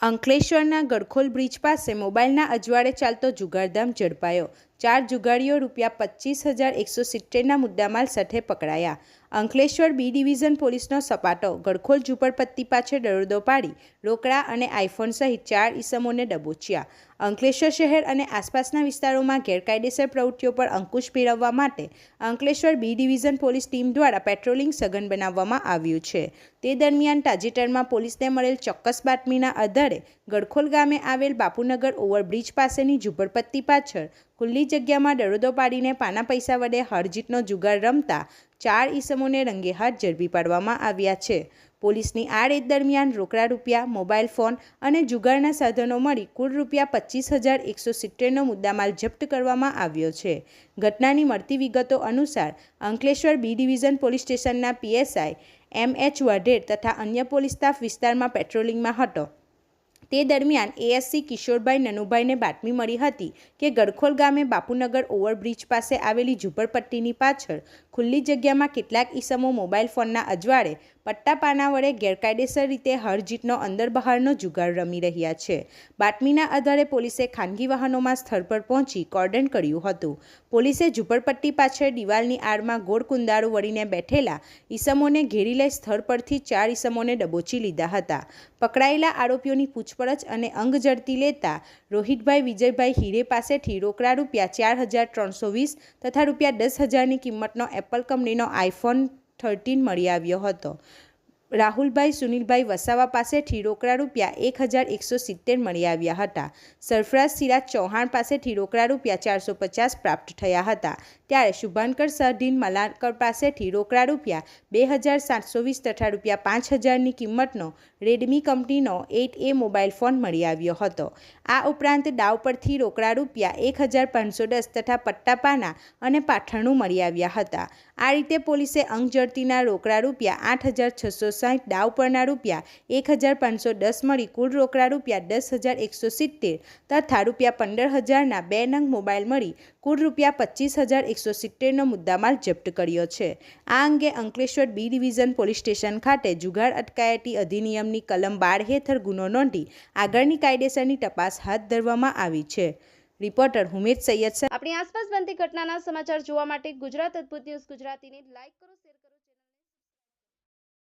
અંકલેશ્વરના ગડખોલ બ્રિજ પાસે મોબાઈલના અજવાળે ચાલતો જુગારધામ ઝડપાયો। 4 જુગારીઓ ₹25,170ના મુદ્દામાલ સાથે પકડાયા। અંકલેશ્વર બી ડિવિઝન પોલીસનો સપાટો ગડખોલ ઝૂંપડપટ્ટી પાછળ દરોડો પાડી રોકડા અને આઈફોન સહિત 4 ઈસમોને દબોચ્યા। અંકલેશ્વર શહેર અને આસપાસના વિસ્તારોમાં ગેરકાયદેસર પ્રવૃત્તિઓ પર અંકુશ મેળવવા માટે Ankleshwar B division police team દ્વારા પેટ્રોલિંગ સઘન બનાવવામાં આવ્યું છે। તે દરમિયાન તાજેતરમાં પોલીસને મળેલ ચોક્કસ બાતમીના આધારે ગડખોલ ગામે આવેલ બાપુનગર ઓવરબ્રિજ પાસેની ઝૂંપડપટ્ટી પાછળ ખુલ્લી જગ્યામાં દરોડો પાડીને પાના પૈસા વડે હરજીતનો જુગાર રમતા 4 ઈસમોને રંગે હાથ ઝડપી પાડવામાં આવ્યા છે। પોલીસની આ રેડ દરમિયાન રોકડા રૂપિયા, મોબાઈલ ફોન અને જુગારના સાધનો મળી કુલ ₹25,170નો મુદ્દામાલ જપ્ત કરવામાં આવ્યો છે। ઘટનાની મળતી વિગતો અનુસાર અંકલેશ્વર બી ડિવિઝન પોલીસ સ્ટેશનના પીએસઆઈ એમ.એચ. વાઢેર તથા અન્ય પોલીસ સ્ટાફ વિસ્તારમાં પેટ્રોલિંગમાં હતો। તે દરમિયાન એએસસી કિશોરભાઈ નનુભાઈને બાતમી મળી હતી કે ગડખોલ ગામે બાપુનગર ઓવરબ્રિજ પાસે આવેલી ઝૂંપડપટ્ટીની પાછળ ખુલ્લી જગ્યામાં કેટલાક ઈસમો મોબાઈલ ફોનના અજવાળે પટ્ટા પાના વડે ગેરકાયદેસર રીતે હરજીતનો અંદર બહારનો જુગાર રમી રહ્યા છે। બાતમીના આધારે પોલીસે ખાનગી વાહનોમાં સ્થળ પર પહોંચી કોર્ડન કર્યું હતું। પોલીસે ઝૂંપડપટ્ટી પાછળ દિવાલની આડમાં ગોળ કુંડાળું વળીને બેઠેલા ઈસમોને ઘેરી લઈ સ્થળ પરથી 4 ઈસમોને દબોચી લીધા હતા। પકડાયેલા આરોપીઓની પૂછપરછ અને અંગ ઝડપી લેતા રોહિતભાઈ વિજયભાઈ હીરે પાસેથી રોકડા ₹4,320 તથા ₹10,000ની કિંમતનો એપલ કંપનીનો આઈફોન 13 મળી આવ્યો હતો। રાહુલભાઈ સુનિલભાઈ વસાવા પાસેથી રોકડા ₹1,170 મળી આવ્યા હતા। સરફરાજ સિરાજ ચૌહાણ પાસેથી રોકડા ₹450 પ્રાપ્ત થયા હતા। ત્યારે શુભાંકર સહદીન મલાકર પાસેથી રોકડા ₹2,720 તથા ₹5,000ની કિંમતનો રેડમી કંપનીનો 8A મોબાઈલ ફોન મળી આવ્યો હતો। આ ઉપરાંત દાવ પરથી રોકડા ₹1,510 તથા પટ્ટા પાના અને પાથરણું મળી આવ્યા હતા। આ રીતે પોલીસે અંગ ઝડપીના રોકડા ₹8,660, દાવ પરના ₹1,510 મળી કુલ રોકડા ₹10,170 તથા ₹15,000ના 2 નંગ મોબાઈલ મળી કુલ ₹25,170નો મુદ્દામાલ જપ્ત કર્યો છે। આ અંગે Ankleshwar B division police station ખાતે જુગાર અટકાયતી અધિનિયમની કલમ 12 હેઠળ ગુનો નોંધી આગળની કાયદેસરની તપાસ હાથ ધરવામાં આવી છે। રિપોર્ટર હુમેદ સૈયદ। આપણી આસપાસ બનતી ઘટનાના સમાચાર જોવા માટે ગુજરાત અદ્ભુત ન્યૂઝ ગુજરાતીને લાઈક કરો।